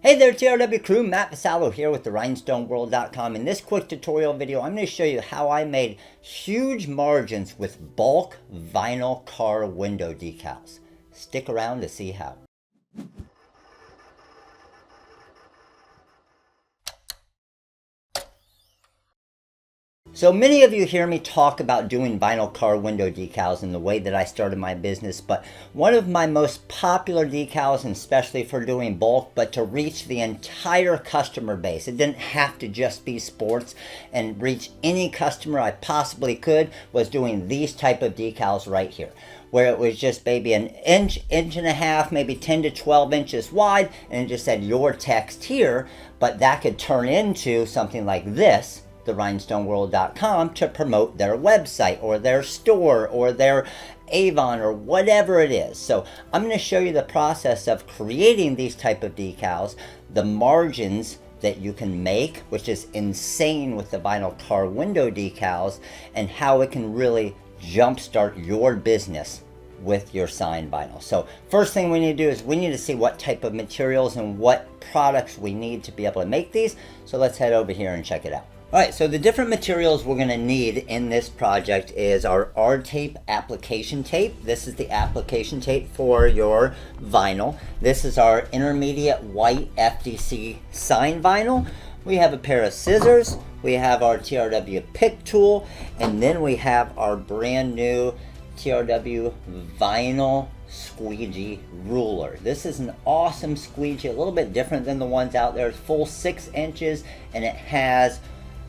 Hey there TRW crew, Matt Vasallo here with the rhinestoneworld.com. In this quick tutorial video, I'm going to show you how I made huge margins with bulk vinyl car window decals. Stick around to see how. So many of you hear me talk about doing vinyl car window decals in the way that I started my business, but one of my most popular decals, and especially for doing bulk, but to reach the entire customer base. It didn't have to just be sports, and reach any customer I possibly could, was doing these type of decals right here, where it was just maybe an inch and a half, maybe 10 to 12 inches wide, and it just said your text here, but that could turn into something like this, the rhinestoneworld.com, to promote their website or their store or their Avon or whatever it is. So I'm going to show you the process of creating these type of decals, the margins that you can make, which is insane with the vinyl car window decals, and how it can really jumpstart your business with your sign vinyl. So first thing we need to do is we need to see what type of materials and what products we need to be able to make these. So let's head over here and check it out. Alright, so the different materials we're going to need in this project is our R-tape application tape. This is the application tape for your vinyl. This is our intermediate white FDC sign vinyl. We have a pair of scissors. We have our TRW pick tool. And then we have our brand new TRW vinyl squeegee ruler. This is an awesome squeegee, a little bit different than the ones out there. It's full 6 inches, and it has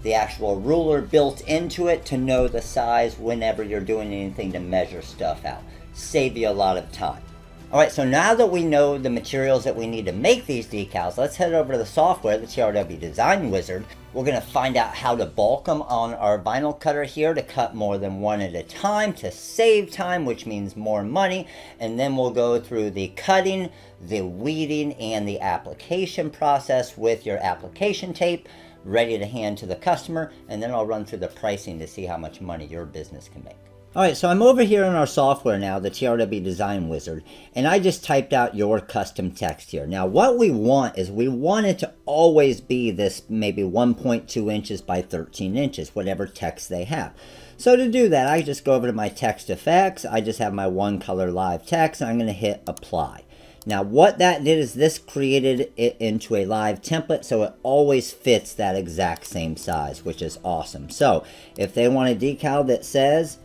the actual ruler built into it to know the size whenever you're doing anything to measure stuff out. Save you a lot of time. Alright, so now that we know the materials that we need to make these decals, let's head over to the software, the TRW Design Wizard. We're going to find out how to bulk them on our vinyl cutter here to cut more than one at a time to save time, which means more money. And then we'll go through the cutting, the weeding, and the application process with your application tape, ready to hand to the customer, and then I'll run through the pricing to see how much money your business can make. Alright, so I'm over here in our software now, the TRW Design Wizard, and I just typed out your custom text here. Now what we want is we want it to always be this maybe 1.2 inches by 13 inches, whatever text they have. So to do that, I just go over to my text effects, I just have my one color live text, and I'm going to hit apply. Now what that did is this created it into a live template, so it always fits that exact same size, which is awesome. So if they want a decal that says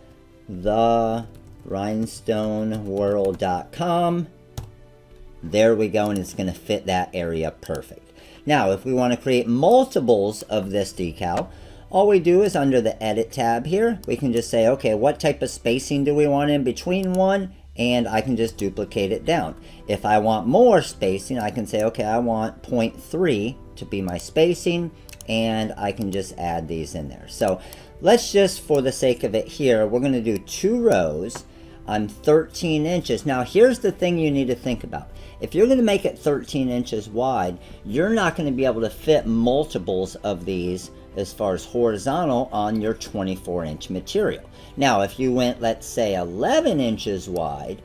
the rhinestoneworld.com, there we go, and it's going to fit that area perfect. Now if we want to create multiples of this decal, all we do is under the edit tab here, we can just say, okay, what type of spacing do we want in between one? And I can just duplicate it down. If I want more spacing, I can say, okay, I want 0.3 to be my spacing, and I can just add these in there. So let's just, for the sake of it here, we're going to do 2 rows on 13 inches. Now here's the thing you need to think about. If you're going to make it 13 inches wide, you're not going to be able to fit multiples of these as far as horizontal on your 24-inch material. Now if you went, let's say 11 inches wide,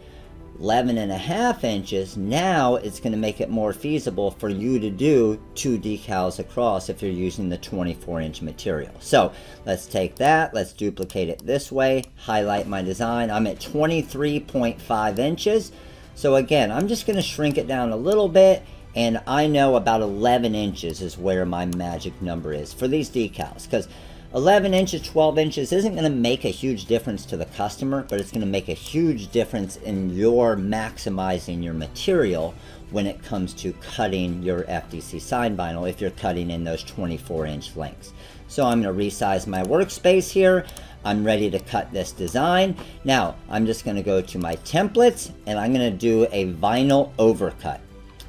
11.5 inches, now it's going to make it more feasible for you to do 2 decals across if you're using the 24-inch material. So let's take that, let's duplicate it this way, highlight my design. I'm at 23.5 inches. So again, I'm just going to shrink it down a little bit, and I know about 11 inches is where my magic number is for these decals, because 11 inches, 12 inches isn't going to make a huge difference to the customer, but it's going to make a huge difference in your maximizing your material when it comes to cutting your FDC sign vinyl if you're cutting in those 24-inch lengths. So I'm going to resize my workspace here. I'm ready to cut this design. Now I'm just going to go to my templates, and I'm going to do a vinyl overcut.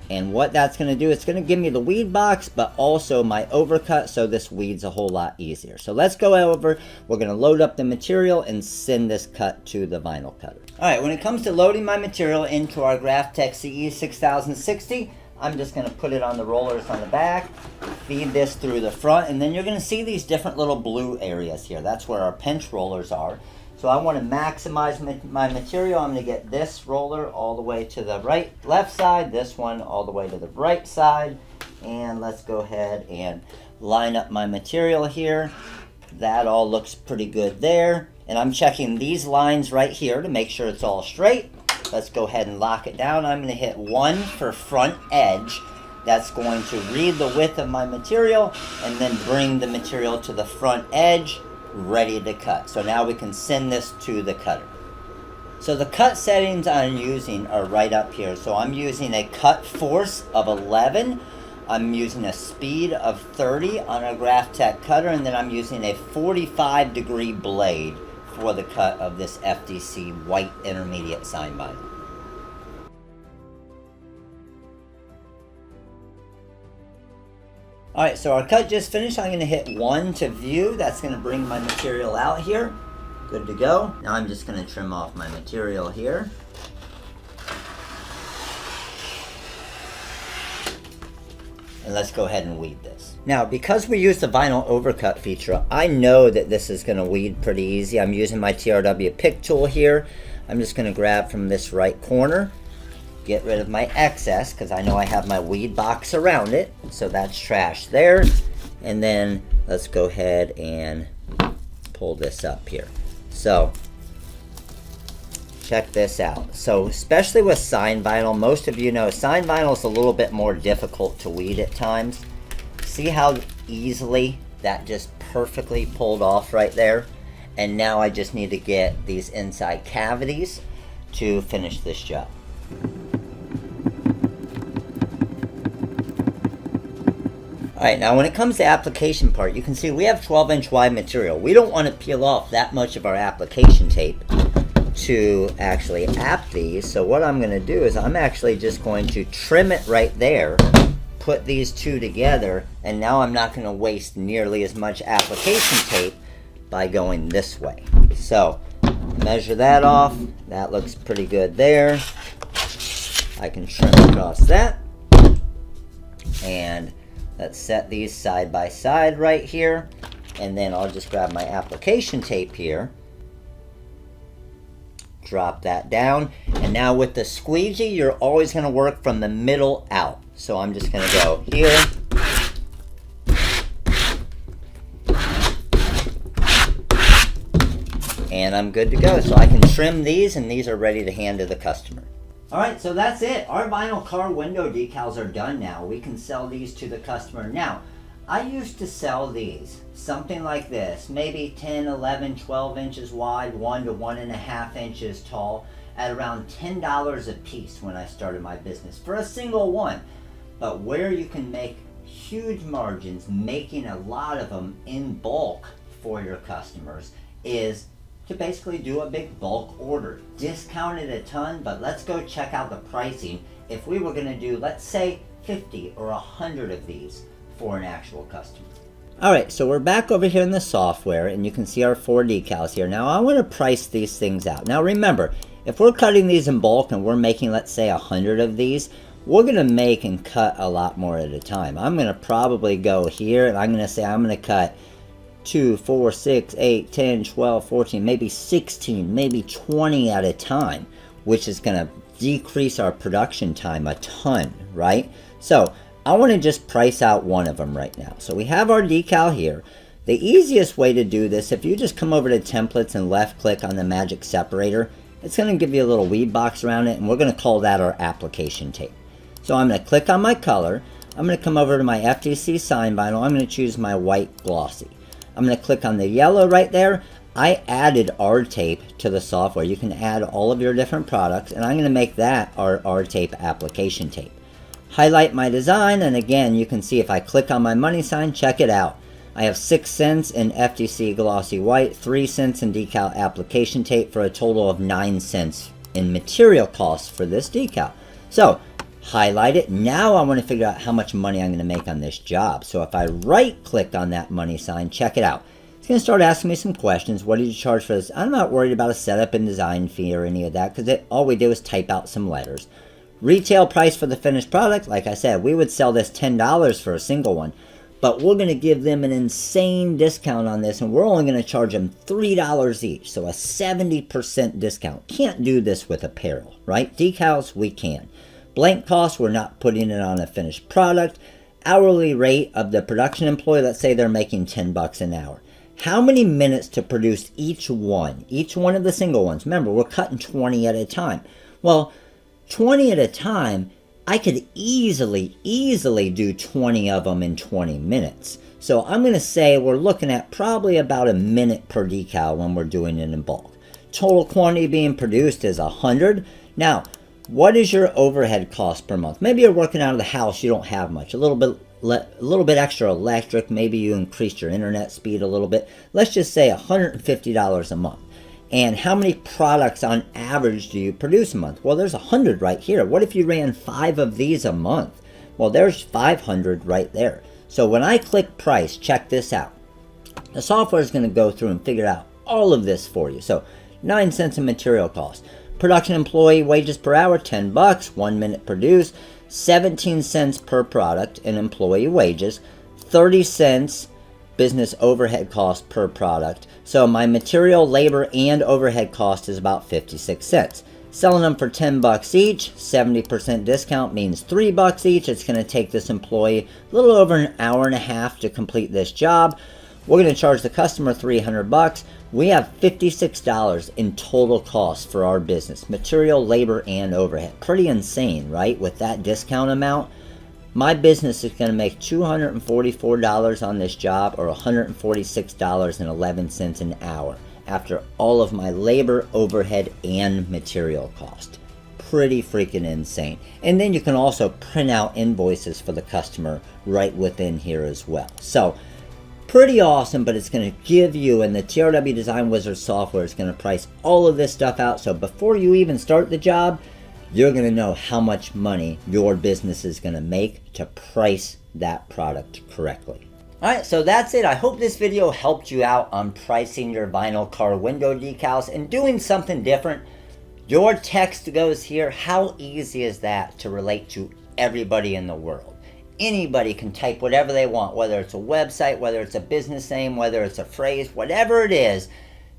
And what that's going to do, it's going to give me the weed box, but also my overcut, so this weed's a whole lot easier. So let's go over, we're going to load up the material and send this cut to the vinyl cutter. Alright, when it comes to loading my material into our Graphtec CE 6060, I'm just going to put it on the rollers on the back, feed this through the front, and then you're going to see these different little blue areas here. That's where our pinch rollers are. So I want to maximize my material. I'm going to get this roller all the way to the left side, this one all the way to the right side, And let's go ahead and line up my material here. That all looks pretty good there. And I'm checking these lines right here to make sure it's all straight. Let's go ahead and lock it down. I'm going to hit 1 for front edge. That's going to read the width of my material and then bring the material to the front edge, ready to cut. So now we can send this to the cutter. So the cut settings I'm using are right up here. So I'm using a cut force of 11. I'm using a speed of 30 on a Graphtec cutter, and then I'm using a 45-degree blade for the cut of this FDC white intermediate sign vinyl. Alright, so our cut just finished. I'm going to hit 1 to view. That's going to bring my material out here. Good to go. Now I'm just going to trim off my material here. And let's go ahead and weed this. Now, because we use the vinyl overcut feature, I know that this is going to weed pretty easy. I'm using my TRW pick tool here. I'm just going to grab from this right corner, get rid of my excess, because I know I have my weed box around it. So that's trash there. And then let's go ahead and pull this up here. So check this out. So especially with sign vinyl, most of you know sign vinyl is a little bit more difficult to weed at times. See how easily that just perfectly pulled off right there? And now I just need to get these inside cavities to finish this job. Alright, now when it comes to application part, you can see we have 12-inch wide material. We don't want to peel off that much of our application tape to actually app these. So what I'm going to do is I'm actually just going to trim it right there, put these two together, and now I'm not going to waste nearly as much application tape by going this way. So measure that off. That looks pretty good there. I can trim across that. And let's set these side by side right here. And then I'll just grab my application tape here. Drop that down. And now with the squeegee, you're always going to work from the middle out. So I'm just going to go here. And I'm good to go. So I can trim these, and these are ready to hand to the customer. Alright, so that's it. Our vinyl car window decals are done now. We can sell these to the customer. Now, I used to sell these, something like this, maybe 10, 11, 12 inches wide, 1 to 1.5 inches tall, at around $10 a piece when I started my business for a single one. But where you can make huge margins, making a lot of them in bulk for your customers, is to basically do a big bulk order. Discount it a ton, but let's go check out the pricing if we were going to do, let's say, 50 or 100 of these for an actual customer. Alright, so we're back over here in the software, and you can see our 4 decals here. Now I want to price these things out. Now remember, if we're cutting these in bulk and we're making, let's say, 100 of these, we're going to make and cut a lot more at a time. I'm going to probably go here, and I'm going to say I'm going to cut 2, 4, 6, 8, 10, 12, 14, maybe 16, maybe 20 at a time, which is going to decrease our production time a ton, right? So I want to just price out one of them right now. So we have our decal here. The easiest way to do this, if you just come over to templates and left click on the magic separator, it's going to give you a little weed box around it, and we're going to call that our application tape. So I'm going to click on my color. I'm going to come over to my FDC sign vinyl. I'm going to choose my white glossy. I'm going to click on the yellow right there. I added R tape to the software. You can add all of your different products, and I'm going to make that our R tape application tape. Highlight my design, and again, you can see if I click on my money sign, check it out. I have 6 cents in FDC glossy white, 3 cents in decal application tape, for a total of 9 cents in material costs for this decal. So highlight it. Now I want to figure out how much money I'm going to make on this job. So if I right click on that money sign, check it out. It's going to start asking me some questions. What did you charge for this? I'm not worried about a setup and design fee or any of that, because all we do is type out some letters. Retail price for the finished product, like I said, we would sell this $10 for a single one, but we're going to give them an insane discount on this, and we're only going to charge them $3 each, so a 70% discount. Can't do this with apparel, right? Decals, we can. Blank cost, we're not putting it on a finished product. hourly rate of the production employee, let's say they're making 10 bucks an hour. How many minutes to produce each one of the single ones? Remember, we're cutting 20 at a time. Well, 20 at a time, I could easily do 20 of them in 20 minutes. So I'm going to say we're looking at probably about a minute per decal when we're doing it in bulk. Total quantity being produced is 100. Now, what is your overhead cost per month? Maybe you're working out of the house, you don't have much. A little bit extra electric, maybe you increased your internet speed a little bit. Let's just say $150 a month. And how many products on average do you produce a month? Well, there's 100 right here. What if you ran 5 of these a month? Well, there's 500 right there. So when I click price, check this out. The software is going to go through and figure out all of this for you. So 9 cents in material cost. Production employee wages per hour, 10 bucks, 1 minute produced. 17 cents per product in employee wages. 30 cents business overhead cost per product. So my material, labor, and overhead cost is about 56 cents. Selling them for 10 bucks each, 70% discount means 3 bucks each. It's going to take this employee a little over an hour and a half to complete this job. We're going to charge the customer 300 bucks. We have $56 in total cost for our business, material, labor, and overhead. Pretty insane, right? With that discount amount, my business is going to make $244 on this job, or $146.11 an hour after all of my labor, overhead, and material cost. Pretty freaking insane. And then you can also print out invoices for the customer right within here as well. So pretty awesome, but it's going to give you, and the TRW Design Wizard software is going to price all of this stuff out. So before you even start the job, you're going to know how much money your business is going to make to price that product correctly. Alright, so that's it. I hope this video helped you out on pricing your vinyl car window decals and doing something different. Your text goes here. How easy is that to relate to everybody in the world? Anybody can type whatever they want, whether it's a website, whether it's a business name, whether it's a phrase, whatever it is,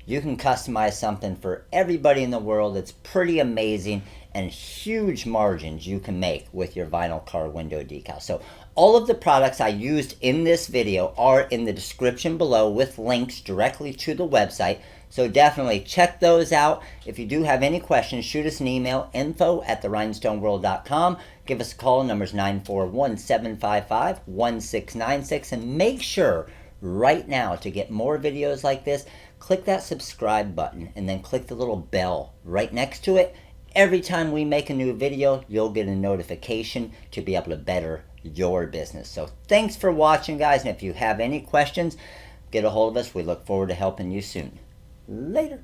you can customize something for everybody in the world. It's pretty amazing, and huge margins you can make with your vinyl car window decal. So all of the products I used in this video are in the description below with links directly to the website. So definitely check those out. If you do have any questions, shoot us an email, info@therhinestoneworld.com. Give us a call, number's 941-755-1696. And make sure right now to get more videos like this, click that subscribe button and then click the little bell right next to it. Every time we make a new video, you'll get a notification to be able to better your business. So thanks for watching, guys. And if you have any questions, get a hold of us. We look forward to helping you soon. Later.